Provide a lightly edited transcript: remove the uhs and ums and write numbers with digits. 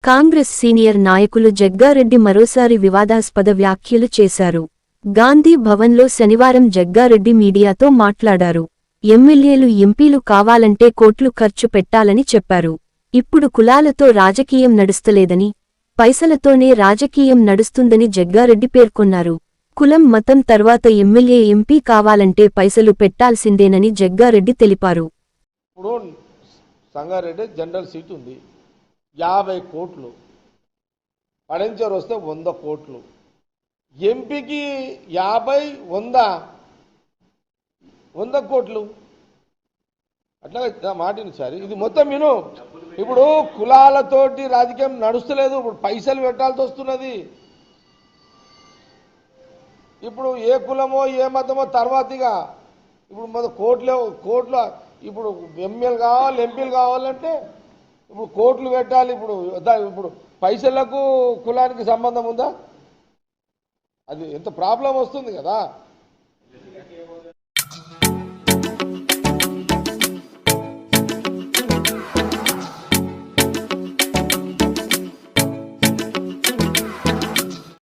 Congress senior నాయకులు జగ్గారెడ్డి మరోసారి వివాదాస్పద వ్యాఖ్యలు చేశారు. గాంధీ భవన్లో శనివారం జగ్గారెడ్డి మీడియాతో మాట్లాడారు. ఎమ్మెల్యేలు ఎంపీలు కావాలంటే కోట్లు ఖర్చు పెట్టాలని చెప్పారు. ఇప్పుడు కులాలతో రాజకీయం నడుస్తలేదని, పైసలతోనే రాజకీయం నడుస్తుందని జగ్గారెడ్డి పేర్కొన్నారు. కులం మతం తర్వాత ఎమ్మెల్యే ఎంపీ కావాలంటే పైసలు పెట్టాల్సిందేనని జగ్గారెడ్డి తెలిపారు. ఇప్పుడు సంగారెడ్డి జనరల్ సీట్ ఉంది, 50 కోట్లు, పడంచర్ వస్తే 100 కోట్లు, ఎంపీకి 50, 100 కోట్లు. అట్లా మాటిని సార్, ఇది మొత్తం విను. ఇప్పుడు కులాలతోటి రాజకీయం నడుస్తలేదు, ఇప్పుడు పైసలు పెట్టాల్సి వస్తున్నది. ఇప్పుడు ఏ కులమో ఏ మతమో తర్వాతగా ఇప్పుడు మొదటి కోట్లు ఇప్పుడు ఎమ్మెల్యేలు కావాలి, ఎంపీలు కావాలంటే ఇప్పుడు కోట్లు పెట్టాలి. ఇప్పుడు పైసలకు కులానికి సంబంధం ఉందా? అది ఎంత ప్రాబ్లం వస్తుంది కదా.